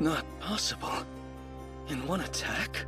Not possible. In one attack?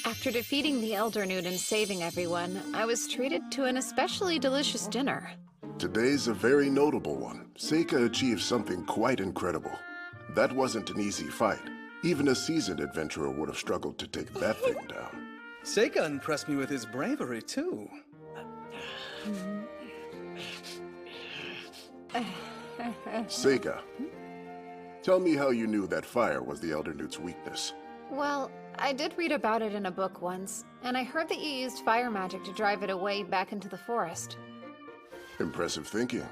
After defeating the Elder Newt and saving everyone, I was treated to an especially delicious dinner. Today's a very notable one. Seika achieved something quite incredible. That wasn't an easy fight. Even a seasoned adventurer would have struggled to take that thing down. Seika impressed me with his bravery, too. Seika, tell me how you knew that fire was the Elder Newt's weakness. Well, I did read about it in a book once, and I heard that you used fire magic to drive it away back into the forest. Impressive thinking.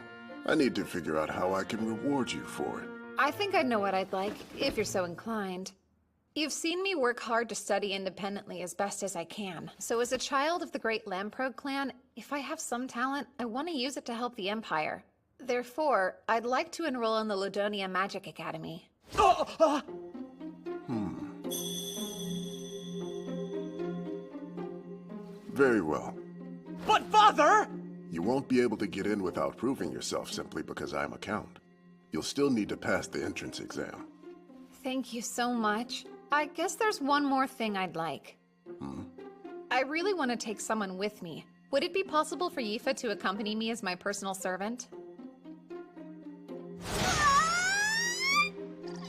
I need to figure out how I can reward you for it. I think I know what I'd like, if you're so inclined. You've seen me work hard to study independently as best as I can, so as a child of the great Lamprog clan, if I have some talent, I want to use it to help the Empire. Therefore, I'd like to enroll in the Ladonia Magic Academy. Very well. But Father! You won't be able to get in without proving yourself simply because I'm a count. You'll still need to pass the entrance exam. Thank you so much. I guess there's one more thing I'd like. I really want to take someone with me. Would it be possible for Yifa to accompany me as my personal servant?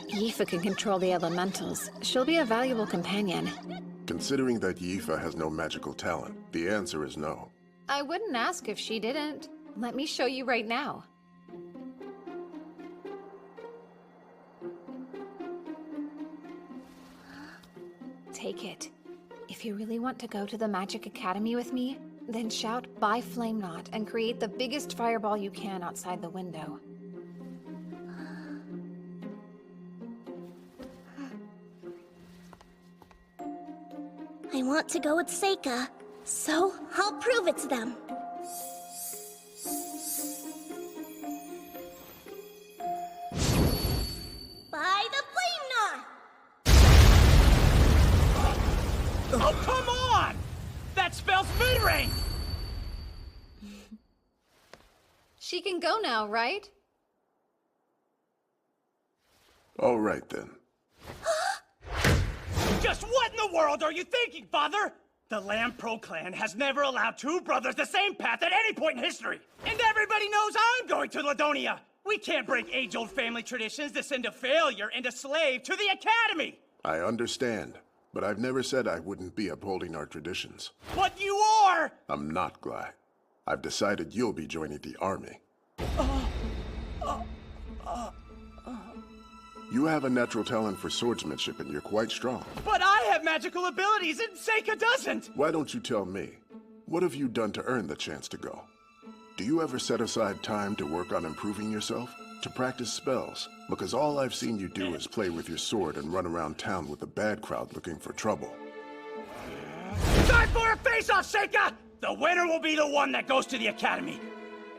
Yifa can control the elementals. She'll be a valuable companion. Considering that Yifa has no magical talent, the answer is no. I wouldn't ask if she didn't. Let me show you right now. Take it. If you really want to go to the Magic Academy with me, then shout "By Flame Knot" and create the biggest fireball you can outside the window. I want to go with Seika, so I'll prove it to them. By the Flame Knot! Oh, come on! That spells mid-range! She can go now, right? All right then. Just what in the world are you thinking, Father? The Lamprog clan has never allowed two brothers the same path at any point in history. And everybody knows I'm going to Ladonia. We can't break age-old family traditions to send a failure and a slave to the academy. I understand, but I've never said I wouldn't be upholding our traditions. But you are! I'm not, Gly. I've decided you'll be joining the army. You have a natural talent for swordsmanship and you're quite strong. But I have magical abilities and Seika doesn't! Why don't you tell me? What have you done to earn the chance to go? Do you ever set aside time to work on improving yourself? To practice spells? Because all I've seen you do is play with your sword and run around town with a bad crowd looking for trouble. Time for a face-off, Seika! The winner will be the one that goes to the academy.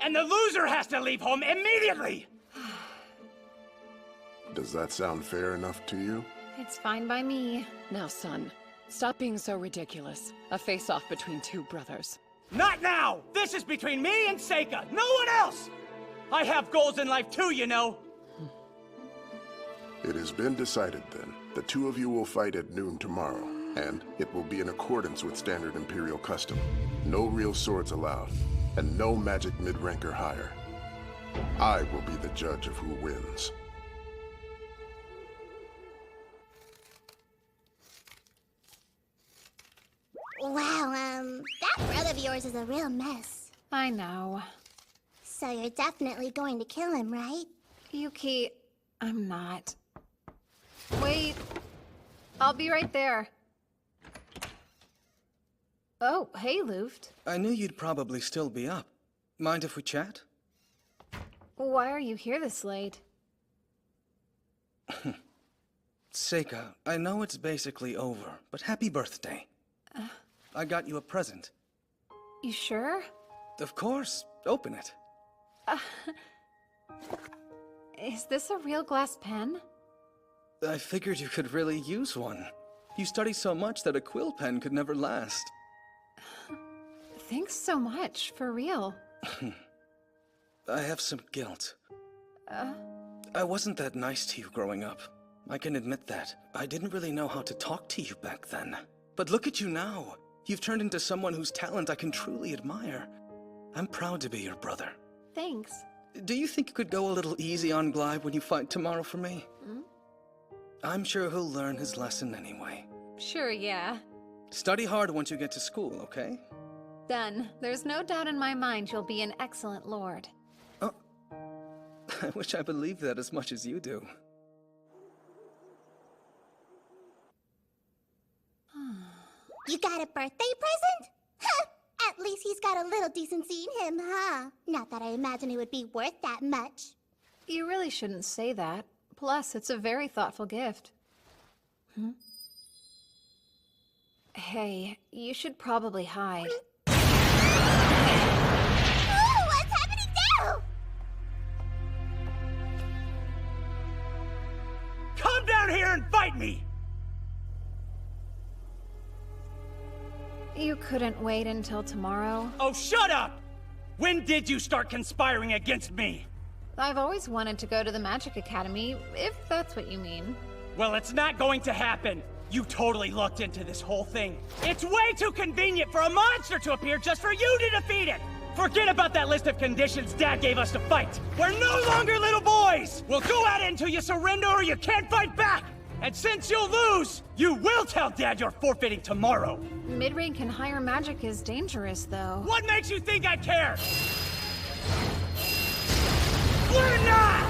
And the loser has to leave home immediately! Does that sound fair enough to you? It's fine by me. Now, son, stop being so ridiculous. A face-off between two brothers. Not now! This is between me and Seika, no one else! I have goals in life too, you know! It has been decided then. The two of you will fight at noon tomorrow, and it will be in accordance with standard Imperial custom. No real swords allowed, and no magic mid-rank or higher. I will be the judge of who wins. Wow, that brother of yours is a real mess. I know. So you're definitely going to kill him, right? Yuki, I'm not. Wait. I'll be right there. Oh, hey, Luft. I knew you'd probably still be up. Mind if we chat? Why are you here this late? Seika, I know it's basically over, but happy birthday. I got you a present. You sure? Of course. Open it. Is this a real glass pen? I figured you could really use one. You study so much that a quill pen could never last. Thanks so much, for real. I have some guilt. I wasn't that nice to you growing up. I can admit that. I didn't really know how to talk to you back then. But look at you now. You've turned into someone whose talent I can truly admire. I'm proud to be your brother. Thanks. Do you think you could go a little easy on Glide when you fight tomorrow for me? I'm sure he'll learn his lesson anyway. Sure, yeah. Study hard once you get to school, okay? Done. There's no doubt in my mind you'll be an excellent lord. Oh, I wish I believed that as much as you do. You got a birthday present? Huh! At least he's got a little decency in him, huh? Not that I imagine it would be worth that much. You really shouldn't say that. Plus, it's a very thoughtful gift. Hey, you should probably hide. Ooh, what's happening now? Come down here and fight me! You couldn't wait until tomorrow? Oh, shut up! When did you start conspiring against me? I've always wanted to go to the Magic Academy, if that's what you mean. Well, it's not going to happen. You totally looked into this whole thing. It's way too convenient for a monster to appear just for you to defeat it! Forget about that list of conditions Dad gave us to fight! We're no longer little boys! We'll go at it until you surrender or you can't fight back! And since you'll lose, you will tell Dad you're forfeiting tomorrow! Mid-rank and higher magic is dangerous, though. What makes you think I care? We're not!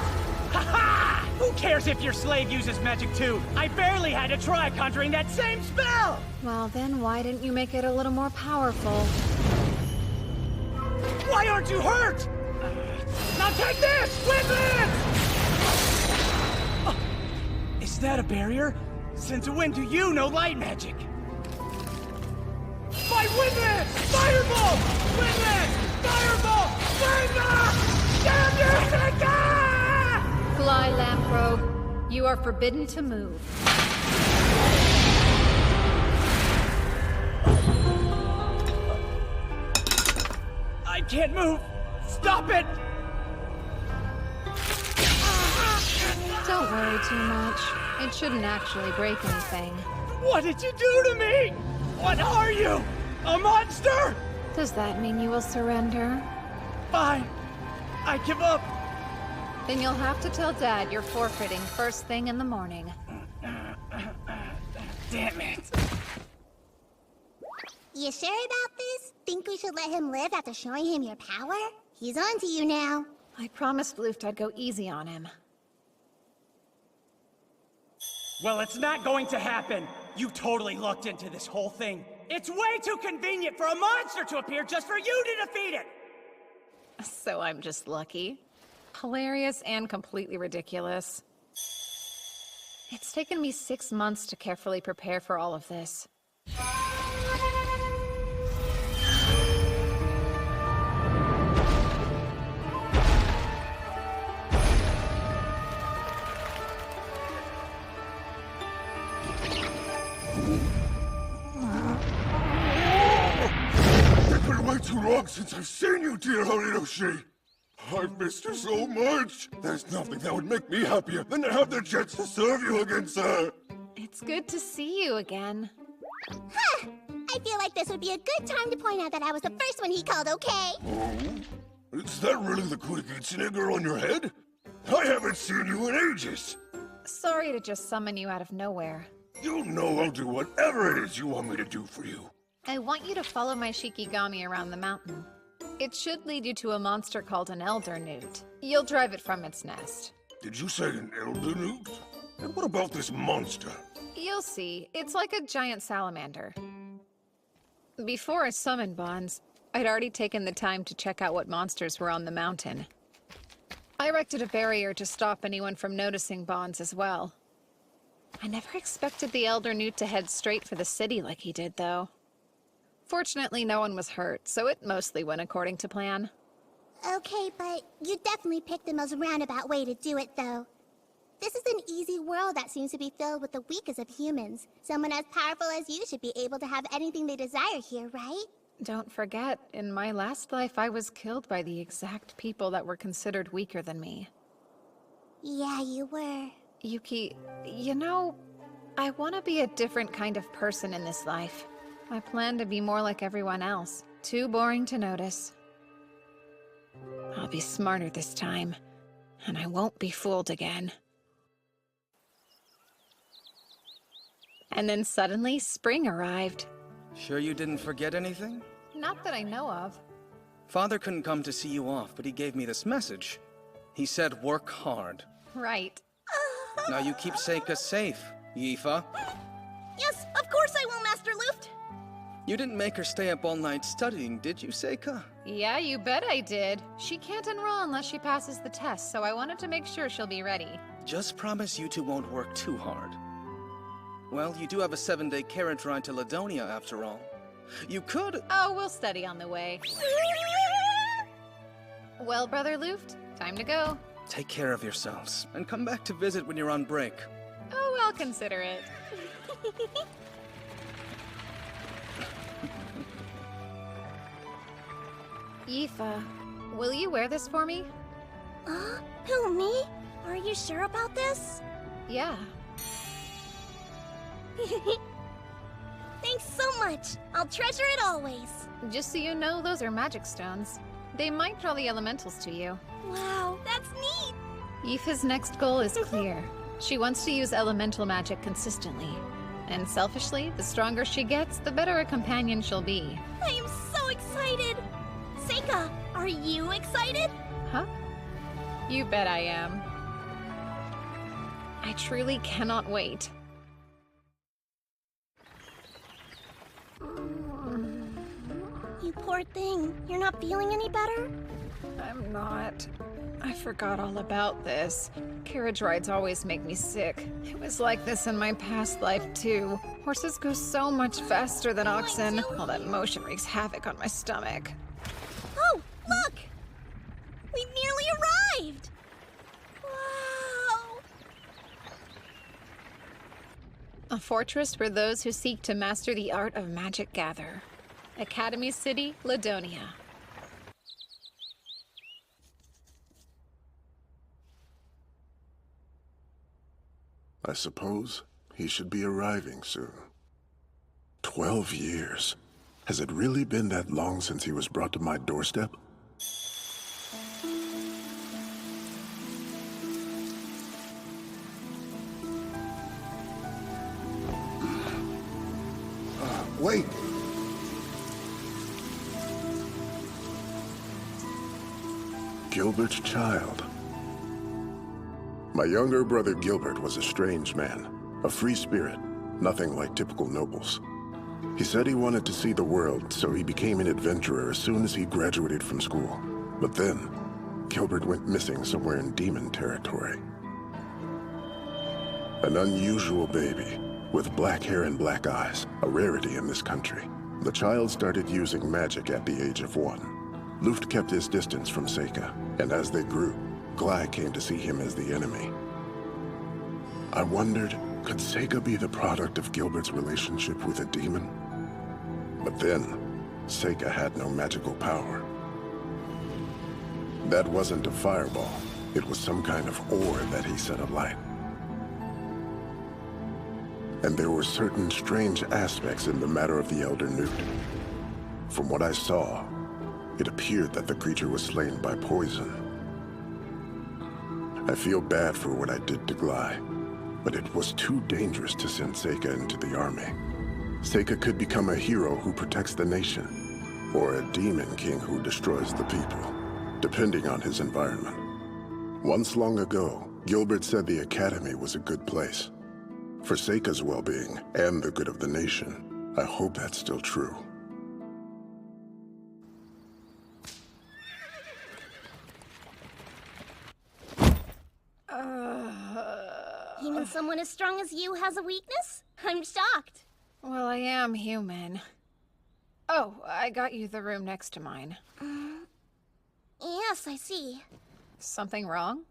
Ha-ha! Who cares if your slave uses magic too? I barely had to try conjuring that same spell! Well, then why didn't you make it a little more powerful? Why aren't you hurt? Now take this! Win this! Is that a barrier? Since when do you know light magic? My Windless! Fireball! Windless! Fireball! Windless! Damn you, Seika! Fly, Lamprobe. You are forbidden to move. I can't move! Stop it! Don't worry too much. It shouldn't actually break anything. What did you do to me? What are you? A monster? Does that mean you will surrender? Fine. I give up. Then you'll have to tell Dad you're forfeiting first thing in the morning. Damn it. You sure about this? Think we should let him live after showing him your power? He's on to you now. I promised Luft I'd go easy on him. Well, it's not going to happen. You totally looked into this whole thing. It's way too convenient for a monster to appear just for you to defeat it! So I'm just lucky. Hilarious and completely ridiculous. It's taken me 6 months to carefully prepare for all of this. long since I've seen you, dear Horiyoshi. I've missed you so much. There's nothing that would make me happier than to have the chance to serve you again, sir. It's good to see you again. Huh! I feel like this would be a good time to point out that I was the first one he called, okay? Oh? Is that really the Kurikitsune girl on your head? I haven't seen you in ages. Sorry to just summon you out of nowhere. You know I'll do whatever it is you want me to do for you. I want you to follow my Shikigami around the mountain. It should lead you to a monster called an elder newt. You'll drive it from its nest. Did you say an elder newt? And what about this monster? You'll see. It's like a giant salamander. Before I summoned Bonds, I'd already taken the time to check out what monsters were on the mountain. I erected a barrier to stop anyone from noticing Bonds as well. I never expected the elder newt to head straight for the city like he did, though. Fortunately, no one was hurt, so it mostly went according to plan. Okay, but you definitely picked the most roundabout way to do it, though. This is an easy world that seems to be filled with the weakest of humans. Someone as powerful as you should be able to have anything they desire here, right? Don't forget, in my last life, I was killed by the exact people that were considered weaker than me. Yeah, you were. Yuki, you know, I want to be a different kind of person in this life. I plan to be more like everyone else. Too boring to notice. I'll be smarter this time, and I won't be fooled again. And then suddenly, spring arrived. Sure you didn't forget anything? Not that I know of. Father couldn't come to see you off, but he gave me this message. He said work hard. Right. Now you keep Seika safe, Yifa. Yes, of course I will, Master Luft. You didn't make her stay up all night studying, did you, Seika? Yeah, you bet I did. She can't enroll unless she passes the test, so I wanted to make sure she'll be ready. Just promise you two won't work too hard. Well, you do have a 7-day carriage ride to Ladonia, after all. You could... Oh, we'll study on the way. Well, Brother Luft, time to go. Take care of yourselves, and come back to visit when you're on break. Oh, I'll consider it. Yifa, will you wear this for me? Who, me? Are you sure about this? Yeah. Thanks so much. I'll treasure it always. Just so you know, those are magic stones. They might draw the elementals to you. Wow, that's neat. Yifa's next goal is clear. She wants to use elemental magic consistently. And selfishly, the stronger she gets, the better a companion she'll be. I am so excited. Seika, are you excited? Huh? You bet I am. I truly cannot wait. You poor thing. You're not feeling any better? I'm not. I forgot all about this. Carriage rides always make me sick. It was like this in my past life, too. Horses go so much faster than oxen. All that motion wreaks havoc on my stomach. Oh, look! We nearly arrived! Wow! A fortress for those who seek to master the art of magic gather. Academy City, Ladonia. I suppose he should be arriving soon. 12 years. Has it really been that long since he was brought to my doorstep? Wait! Gilbert's child. My younger brother Gilbert was a strange man, a free spirit, nothing like typical nobles. He said he wanted to see the world, so he became an adventurer as soon as he graduated from school. But then, Gilbert went missing somewhere in demon territory. An unusual baby, with black hair and black eyes, a rarity in this country. The child started using magic at the age of 1. Luft kept his distance from Seika, and as they grew, Glai came to see him as the enemy. I wondered, could Seika be the product of Gilbert's relationship with a demon? But then, Seika had no magical power. That wasn't a fireball. It was some kind of ore that he set alight. And there were certain strange aspects in the matter of the Elder Newt. From what I saw, it appeared that the creature was slain by poison. I feel bad for what I did to Glai, but it was too dangerous to send Seika into the army. Seika could become a hero who protects the nation, or a demon king who destroys the people, depending on his environment. Once long ago, Gilbert said the Academy was a good place. For Seika's well-being and the good of the nation, I hope that's still true. Even someone as strong as you has a weakness? I'm shocked. Well, I am human. Oh, I got you the room next to mine. Yes, I see. Something wrong?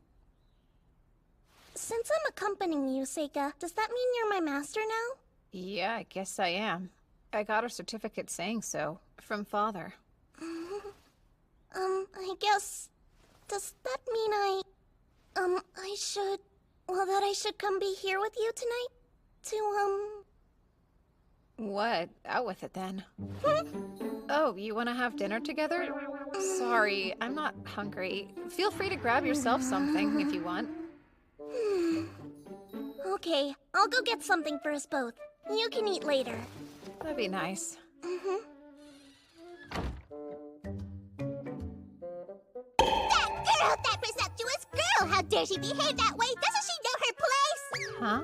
Since I'm accompanying you, Seika, does that mean you're my master now? Yeah, I guess I am. I got a certificate saying so, from Father. I guess... Does that mean I should... Well, that I should come be here with you tonight? To, What? Out with it then. Oh, you want to have dinner together? Sorry, I'm not hungry. Feel free to grab yourself something if you want. Okay, I'll go get something for us both. You can eat later. That'd be nice. That presumptuous girl! How dare she behave that way? Doesn't she know her place? Huh?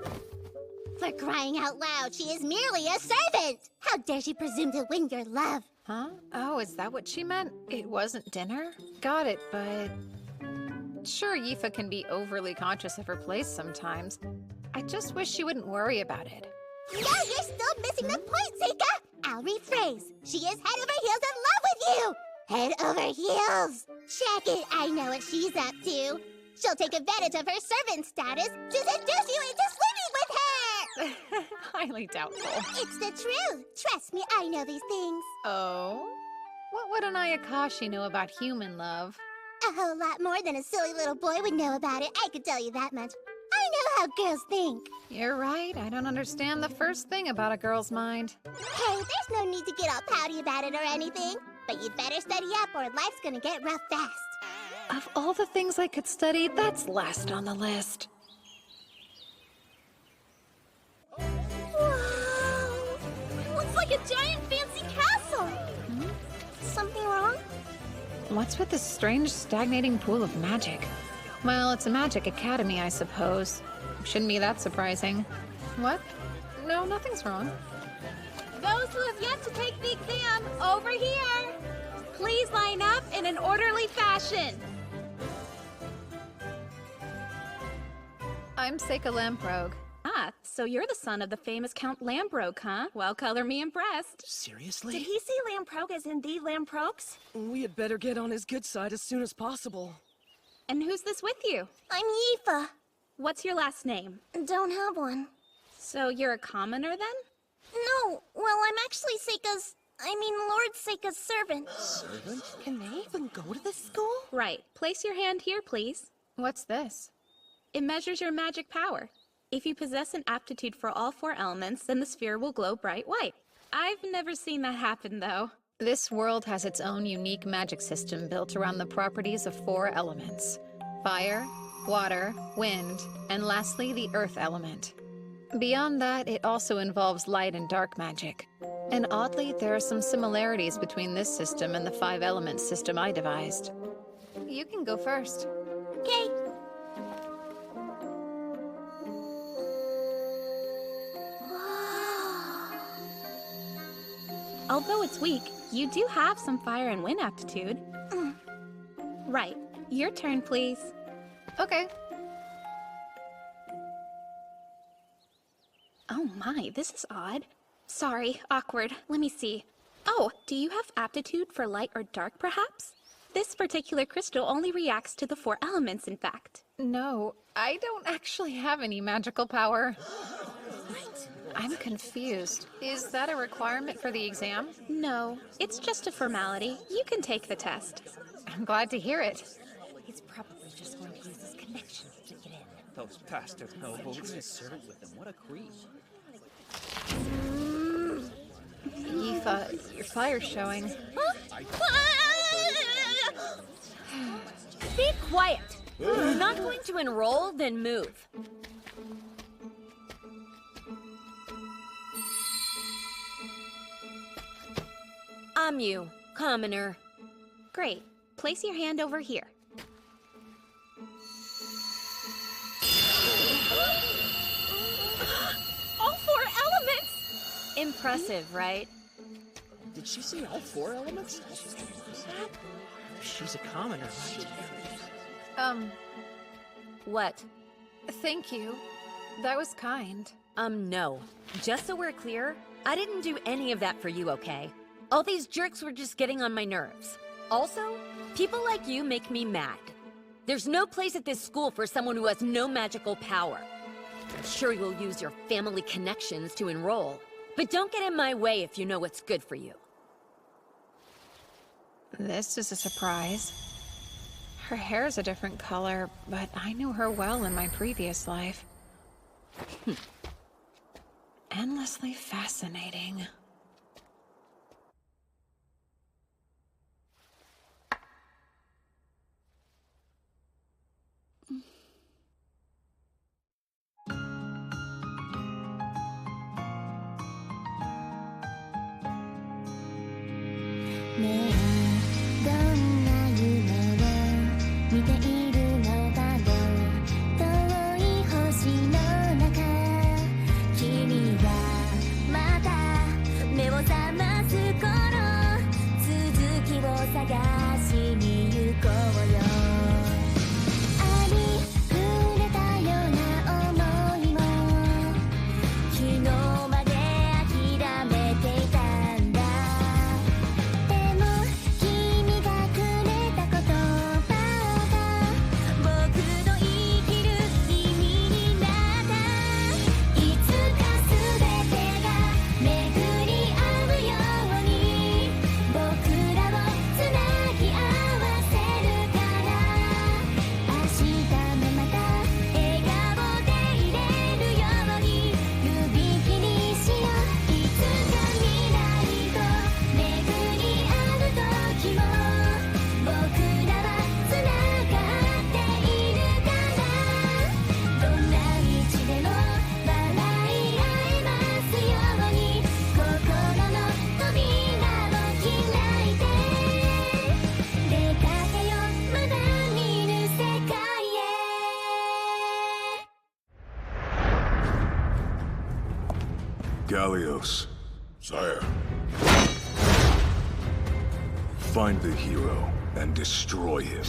For crying out loud, she is merely a servant! How dare she presume to win your love? Huh? Oh, is that what she meant? It wasn't dinner? Got it, but... Sure, Yifa can be overly conscious of her place sometimes. I just wish she wouldn't worry about it. No, you're still missing the point, Seika! I'll rephrase. She is head over heels in love with you! Head over heels! Check it, I know what she's up to. She'll take advantage of her servant status to seduce you into sleeping with her! Highly doubtful. It's the truth. Trust me, I know these things. Oh? What would an Ayakashi know about human love? A whole lot more than a silly little boy would know about it, I could tell you that much. I know how girls think. You're right, I don't understand the first thing about a girl's mind. Hey, there's no need to get all pouty about it or anything. But you'd better study up or life's gonna get rough fast. Of all the things I could study, that's last on the list. Wow! Looks like a giant fancy castle! Something wrong? What's with this strange stagnating pool of magic? Well, it's a magic academy, I suppose. Shouldn't be that surprising. What? No, nothing's wrong. Those who have yet to take the exam, over here! Please line up in an orderly fashion. I'm Seika Lamprogue. Ah, so you're the son of the famous Count Lamprogue, huh? Well, color me impressed. Seriously? Did he say Lamprogue as in the Lamprogues? We had better get on his good side as soon as possible. And who's this with you? I'm Yifa. What's your last name? Don't have one. So you're a commoner then? No, well, I'm actually Lord Seika's servant. Servant? Can they even go to this school? Right. Place your hand here, please. What's this? It measures your magic power. If you possess an aptitude for all 4 elements, then the sphere will glow bright white. I've never seen that happen, though. This world has its own unique magic system built around the properties of 4 elements. Fire, water, wind, and lastly, the earth element. Beyond that, it also involves light and dark magic. And oddly, there are some similarities between this system and the 5-element system I devised. You can go first. Okay. Although it's weak, you do have some fire and wind aptitude. Right. Your turn, please. Okay. Oh my, this is odd. Sorry, awkward. Let me see. Oh, do you have aptitude for light or dark, perhaps? This particular crystal only reacts to the 4 elements, in fact. No, I don't actually have any magical power. I'm confused. Is that a requirement for the exam? No, it's just a formality. You can take the test. I'm glad to hear it. He's probably just going to use his connections to get in. Those bastard nobles. Served with him. What a creep. Yifa, your fire's showing. Be quiet! If you're not going to enroll, then move. I'm you, commoner. Great. Place your hand over here. All 4 elements! Impressive, right? Did she say all 4 elements? She's a commoner, right? What? Thank you. That was kind. No. Just so we're clear, I didn't do any of that for you, okay? All these jerks were just getting on my nerves. Also, people like you make me mad. There's no place at this school for someone who has no magical power. I'm sure you'll use your family connections to enroll, but don't get in my way if you know what's good for you. This is a surprise. Her hair's a different color, but I knew her well in my previous life. Endlessly fascinating. Gallios. Sire. Find the hero and destroy him.